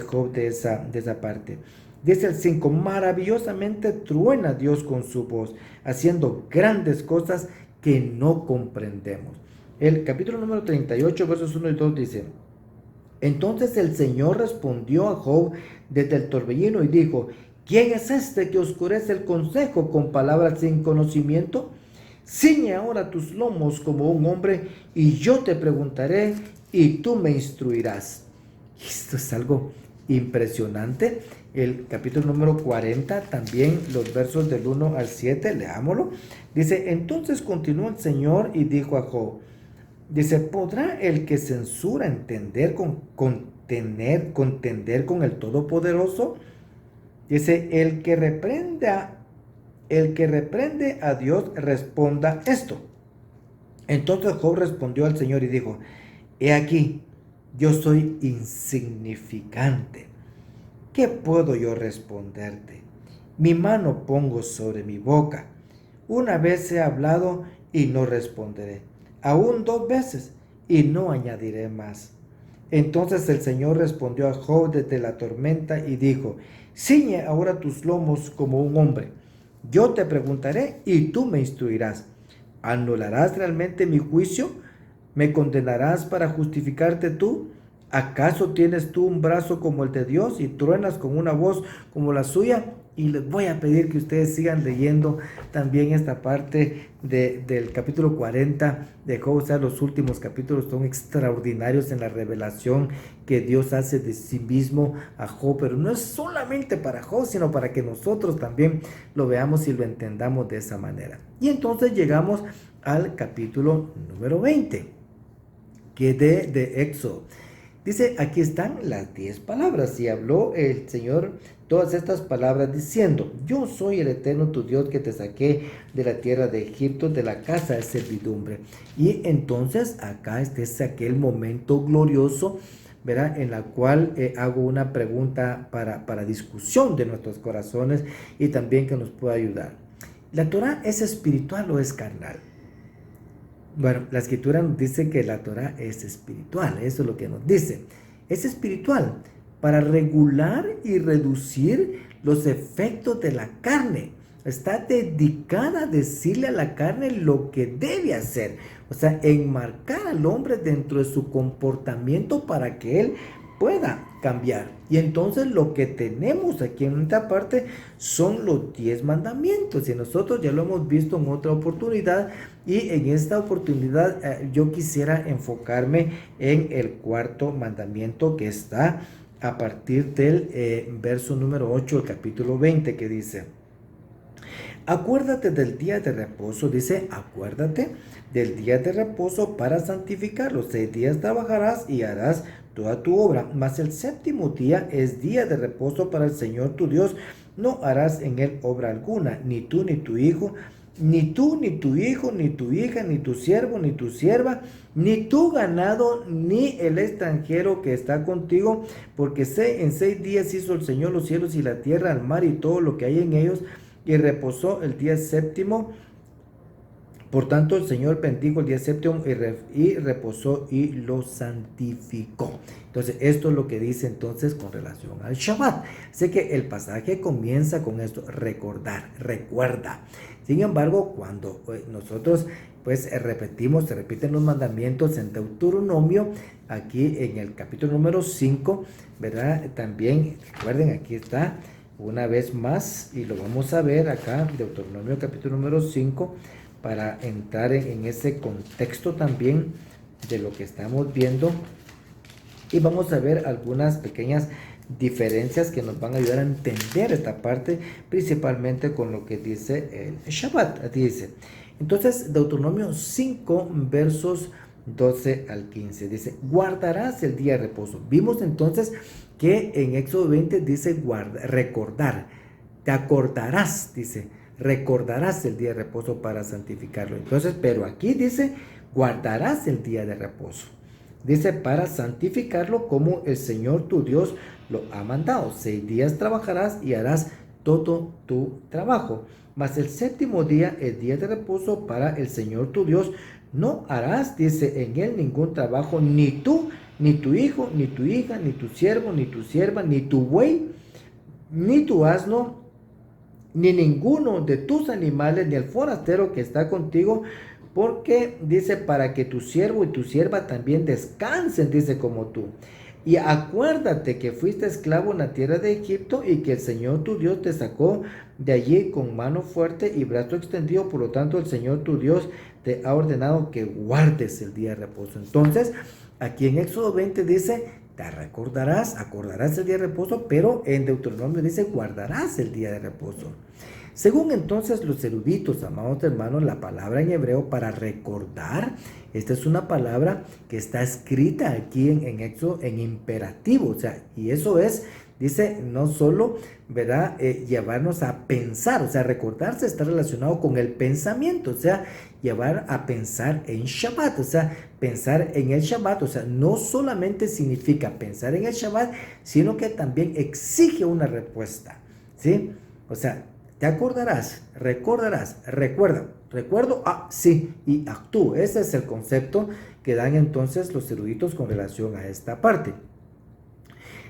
Speaker 1: Job de esa parte. Dice el 5, maravillosamente truena Dios con su voz, haciendo grandes cosas que no comprendemos. El capítulo número 38, versos 1 y 2 dice, entonces el Señor respondió a Job desde el torbellino y dijo, ¿quién es este que oscurece el consejo con palabras sin conocimiento? Ciñe ahora tus lomos como un hombre y yo te preguntaré y tú me instruirás. Esto es algo impresionante. El capítulo número 40, también los versos del 1 al 7, leámoslo. Dice, entonces continuó el Señor y dijo a Job, dice, ¿podrá el que censura contender con el Todopoderoso? Dice, el que reprende a Dios responda esto. Entonces Job respondió al Señor y dijo, he aquí, yo soy insignificante. ¿Qué puedo yo responderte? Mi mano pongo sobre mi boca. Una vez he hablado y no responderé. Aún 2 veces y no añadiré más. Entonces el Señor respondió a Job desde la tormenta y dijo, ciñe ahora tus lomos como un hombre. Yo te preguntaré y tú me instruirás. ¿Anularás realmente mi juicio? ¿Me condenarás para justificarte tú? ¿Acaso tienes tú un brazo como el de Dios y truenas con una voz como la suya? Y les voy a pedir que ustedes sigan leyendo también esta parte del capítulo 40 de Job. O sea, los últimos capítulos son extraordinarios en la revelación que Dios hace de sí mismo a Job. Pero no es solamente para Job, sino para que nosotros también lo veamos y lo entendamos de esa manera. Y entonces llegamos al capítulo número 20, que de Éxodo. Dice, aquí están las 10 palabras, y habló el Señor todas estas palabras diciendo, yo soy el Eterno tu Dios que te saqué de la tierra de Egipto, de la casa de servidumbre. Y entonces acá es aquel momento glorioso, ¿verdad? En la cual hago una pregunta para discusión de nuestros corazones y también que nos pueda ayudar. ¿La Torah es espiritual o es carnal? Bueno, la escritura nos dice que la Torah es espiritual, eso es lo que nos dice. Es espiritual para regular y reducir los efectos de la carne. Está dedicada a decirle a la carne lo que debe hacer. O sea, enmarcar al hombre dentro de su comportamiento para que él pueda cambiar. Y entonces lo que tenemos aquí en esta parte son los 10 mandamientos. Y nosotros ya lo hemos visto en otra oportunidad. Y en esta oportunidad yo quisiera enfocarme en el 4.º mandamiento, que está a partir del verso número 8 del capítulo 20, que dice, acuérdate del día de reposo, dice, acuérdate del día de reposo para santificarlo. 6 días trabajarás y harás toda tu obra, mas el 7º día es día de reposo para el Señor tu Dios. No harás en él obra alguna, ni tú, ni tu hijo, ni tú, ni tu hijo, ni tu hija, ni tu siervo, ni tu sierva, ni tu ganado, ni el extranjero que está contigo, porque en 6 días hizo el Señor los cielos y la tierra, el mar y todo lo que hay en ellos, y reposó el día 7º. Por tanto, el Señor bendijo el día 7º y reposó y lo santificó. Entonces, esto es lo que dice entonces con relación al Shabbat. Así que el pasaje comienza con esto, recordar, recuerda. Sin embargo, cuando nosotros se repiten los mandamientos en Deuteronomio, aquí en el capítulo número 5, ¿verdad? También, recuerden, aquí está una vez más, y lo vamos a ver acá, Deuteronomio capítulo número 5, para entrar en ese contexto también de lo que estamos viendo. Y vamos a ver algunas pequeñas diferencias que nos van a ayudar a entender esta parte, principalmente con lo que dice el Shabbat. Dice, entonces, Deuteronomio 5, versos 12 al 15. Dice, guardarás el día de reposo. Vimos entonces que en Éxodo 20 dice recordar. Te acordarás, dice, recordarás el día de reposo para santificarlo. Entonces, pero aquí dice, guardarás el día de reposo. Dice, para santificarlo como el Señor tu Dios lo ha mandado. 6 días trabajarás y harás todo tu trabajo. Mas el séptimo día, el día de reposo para el Señor tu Dios, no harás, dice, en él ningún trabajo, ni tú, ni tu hijo, ni tu hija, ni tu siervo, ni tu sierva, ni tu buey, ni tu asno, ni ninguno de tus animales, ni el forastero que está contigo, porque dice, para que tu siervo y tu sierva también descansen, dice, como tú. Y acuérdate que fuiste esclavo en la tierra de Egipto y que el Señor tu Dios te sacó de allí con mano fuerte y brazo extendido. Por lo tanto, el Señor tu Dios te ha ordenado que guardes el día de reposo. Entonces, aquí en Éxodo 20 dice, te recordarás, acordarás el día de reposo, pero en Deuteronomio dice, guardarás el día de reposo. Según entonces los eruditos, amados hermanos, la palabra en hebreo para recordar, esta es una palabra que está escrita aquí en Éxodo en imperativo, o sea, y eso es, dice, no solo, ¿verdad? Llevarnos a pensar, o sea, recordarse está relacionado con el pensamiento, o sea, llevar a pensar en Shabbat, o sea, pensar en el Shabbat, o sea, no solamente significa pensar en el Shabbat, sino que también exige una respuesta, ¿sí? O sea, te acordarás, recordarás, recuerdo, sí, y actúo. Ese es el concepto que dan entonces los eruditos con relación a esta parte.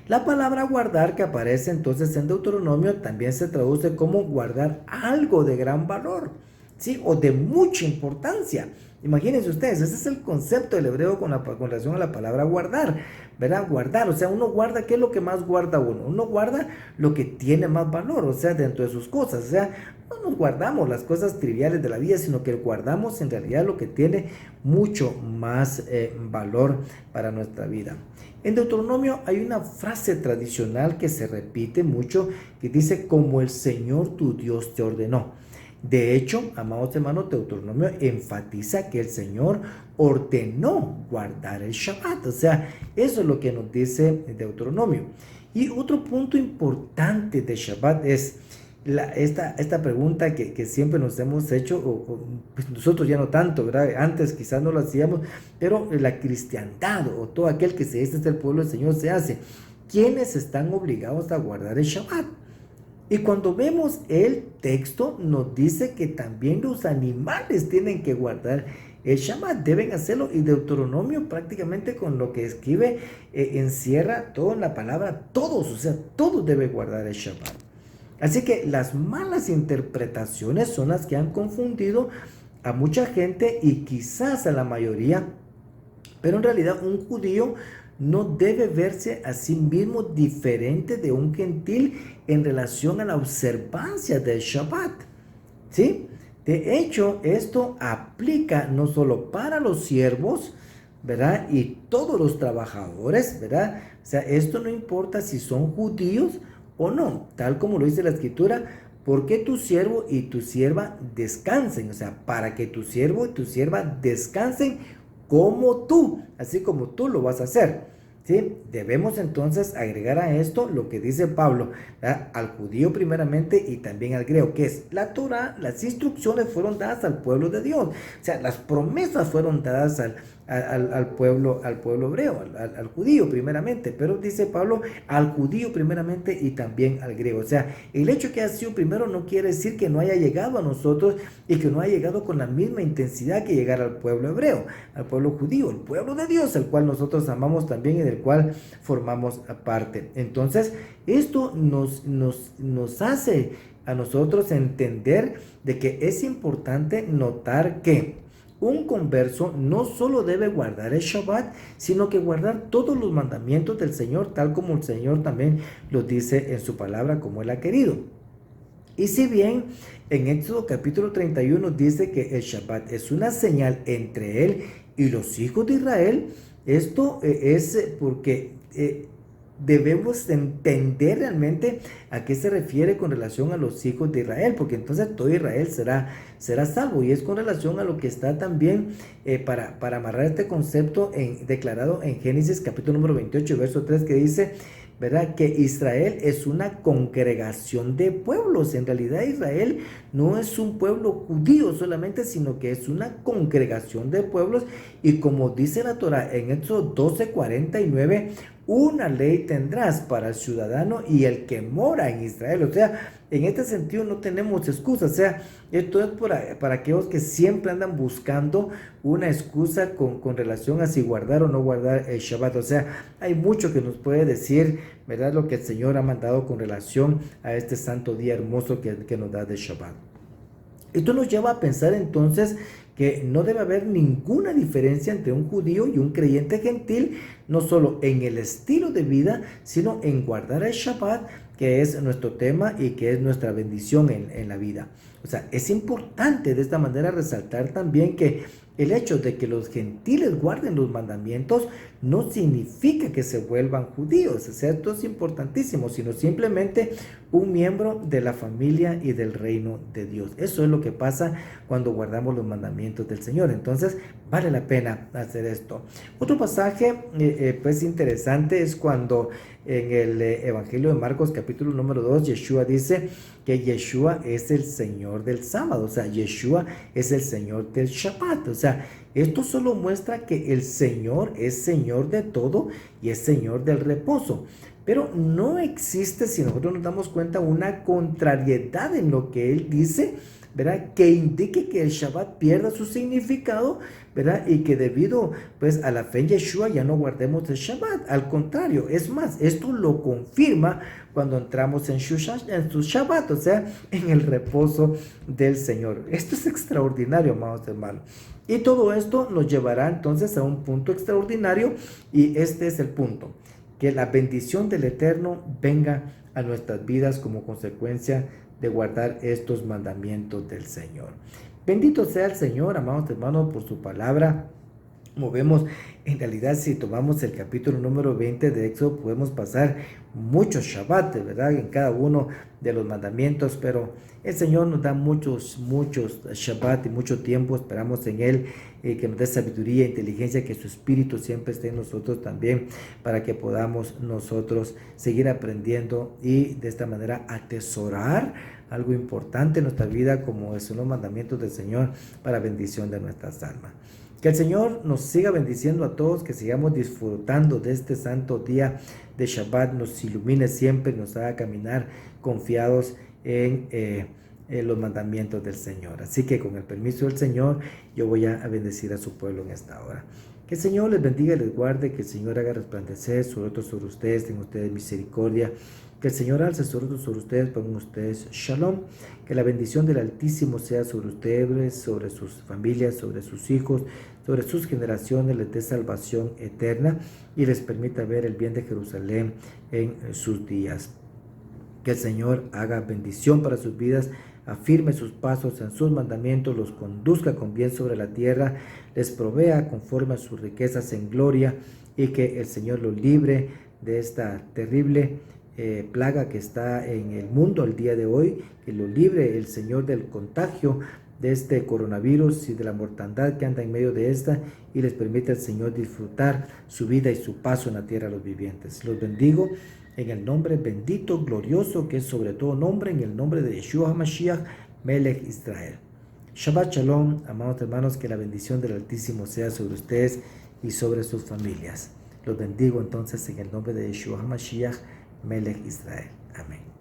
Speaker 1: La palabra guardar que aparece entonces en Deuteronomio también se traduce como guardar algo de gran valor, ¿sí? O de mucha importancia. Imagínense ustedes, ese es el concepto del hebreo con relación a la palabra guardar, ¿verdad? Guardar, o sea, uno guarda, ¿qué es lo que más guarda uno? Uno guarda lo que tiene más valor, o sea, dentro de sus cosas, o sea, no nos guardamos las cosas triviales de la vida, sino que guardamos en realidad lo que tiene mucho más valor para nuestra vida. En Deuteronomio hay una frase tradicional que se repite mucho, que dice, como el Señor tu Dios te ordenó. De hecho, amados hermanos, Deuteronomio enfatiza que el Señor ordenó guardar el Shabbat. O sea, eso es lo que nos dice Deuteronomio. Y otro punto importante de Shabbat es esta pregunta que siempre nos hemos hecho, pues nosotros ya no tanto, ¿verdad? Antes quizás no lo hacíamos, pero la cristiandad o todo aquel que se dice del pueblo del Señor se hace. ¿Quiénes están obligados a guardar el Shabbat? Y cuando vemos el texto, nos dice que también los animales tienen que guardar el Shabbat, deben hacerlo. Y Deuteronomio prácticamente con lo que escribe encierra todo en la palabra todos, o sea, todos deben guardar el Shabbat. Así que las malas interpretaciones son las que han confundido a mucha gente y quizás a la mayoría, pero en realidad un judío no debe verse a sí mismo diferente de un gentil en relación a la observancia del Shabbat, ¿sí? De hecho, esto aplica no solo para los siervos, ¿verdad? Y todos los trabajadores, ¿verdad? O sea, esto no importa si son judíos o no, tal como lo dice la Escritura, porque tu siervo y tu sierva descansen, o sea, para que tu siervo y tu sierva descansen como tú, así como tú lo vas a hacer, ¿sí? Debemos entonces agregar a esto lo que dice Pablo, ¿verdad? Al judío primeramente y también al griego, que es la Torah. Las instrucciones fueron dadas al pueblo de Dios, o sea, las promesas fueron dadas al pueblo hebreo, al judío primeramente, pero dice Pablo, al judío primeramente y también al griego. O sea, el hecho que haya sido primero no quiere decir que no haya llegado a nosotros y que no haya llegado con la misma intensidad que llegara al pueblo hebreo, al pueblo judío, el pueblo de Dios, el cual nosotros amamos también y del cual formamos parte. Entonces, esto nos hace a nosotros entender de que es importante notar que un converso no solo debe guardar el Shabbat, sino que guardar todos los mandamientos del Señor, tal como el Señor también los dice en su palabra, como Él ha querido. Y si bien en Éxodo capítulo 31 dice que el Shabbat es una señal entre Él y los hijos de Israel, esto es porque debemos entender realmente a qué se refiere con relación a los hijos de Israel, porque entonces todo Israel será salvo, y es con relación a lo que está también para amarrar este concepto declarado en Génesis capítulo número 28, verso 3, que dice, ¿verdad?, que Israel es una congregación de pueblos. En realidad Israel no es un pueblo judío solamente, sino que es una congregación de pueblos, y como dice la Torah en Éxodo 12:49, una ley tendrás para el ciudadano y el que mora en Israel. O sea, en este sentido no tenemos excusa. O sea, esto es para aquellos que siempre andan buscando una excusa con relación a si guardar o no guardar el Shabbat. O sea, hay mucho que nos puede decir, ¿verdad?, lo que el Señor ha mandado con relación a este santo día hermoso que nos da de Shabbat. Esto nos lleva a pensar entonces que no debe haber ninguna diferencia entre un judío y un creyente gentil, no solo en el estilo de vida, sino en guardar el Shabbat, que es nuestro tema y que es nuestra bendición en la vida. O sea, es importante de esta manera resaltar también que el hecho de que los gentiles guarden los mandamientos no significa que se vuelvan judíos. O sea, esto es importantísimo, sino simplemente un miembro de la familia y del reino de Dios. Eso es lo que pasa cuando guardamos los mandamientos del Señor. Entonces, vale la pena hacer esto. Otro pasaje, pues interesante, es cuando en el Evangelio de Marcos, capítulo número 2, Yeshua dice que Yeshua es el Señor del sábado. O sea, Yeshua es el Señor del Shabbat. O sea, esto solo muestra que el Señor es Señor de todo y es Señor del reposo. Pero no existe, si nosotros nos damos cuenta, una contrariedad en lo que Él dice, ¿verdad?, que indique que el Shabbat pierda su significado, ¿verdad?, y que debido pues a la fe en Yeshua ya no guardemos el Shabbat. Al contrario, es más, esto lo confirma cuando entramos en su Shabbat, o sea, en el reposo del Señor. Esto es extraordinario, amados hermanos. Y todo esto nos llevará entonces a un punto extraordinario, y este es el punto: que la bendición del Eterno venga a nuestras vidas como consecuencia de guardar estos mandamientos del Señor. Bendito sea el Señor, amados hermanos, por su palabra. Como vemos, en realidad, si tomamos el capítulo número 20 de Éxodo, podemos pasar muchos Shabbat, ¿verdad?, en cada uno de los mandamientos, pero el Señor nos da muchos Shabbat y mucho tiempo. Esperamos en Él que nos dé sabiduría e inteligencia, que su Espíritu siempre esté en nosotros también, para que podamos nosotros seguir aprendiendo y de esta manera atesorar algo importante en nuestra vida, como son los mandamientos del Señor, para bendición de nuestras almas. Que el Señor nos siga bendiciendo a todos, que sigamos disfrutando de este santo día de Shabbat, nos ilumine siempre, nos haga caminar confiados en los mandamientos del Señor. Así que con el permiso del Señor, yo voy a bendecir a su pueblo en esta hora. Que el Señor les bendiga y les guarde, que el Señor haga resplandecer su rostro sobre ustedes, tenga ustedes misericordia. Que el Señor alce su rostro sobre ustedes, pongan ustedes shalom. Que la bendición del Altísimo sea sobre ustedes, sobre sus familias, sobre sus hijos, sobre sus generaciones, les dé salvación eterna y les permita ver el bien de Jerusalén en sus días. Que el Señor haga bendición para sus vidas, afirme sus pasos en sus mandamientos, los conduzca con bien sobre la tierra, les provea conforme a sus riquezas en gloria, y que el Señor los libre de esta terrible plaga que está en el mundo el día de hoy, que lo libre el Señor del contagio de este coronavirus y de la mortandad que anda en medio de esta, y les permite al Señor disfrutar su vida y su paso en la tierra a los vivientes. Los bendigo en el nombre bendito, glorioso, que es sobre todo nombre, en el nombre de Yeshua HaMashiach, Melech Israel. Shabbat Shalom, amados hermanos, que la bendición del Altísimo sea sobre ustedes y sobre sus familias. Los bendigo entonces en el nombre de Yeshua HaMashiach, Melech Israel. Amén.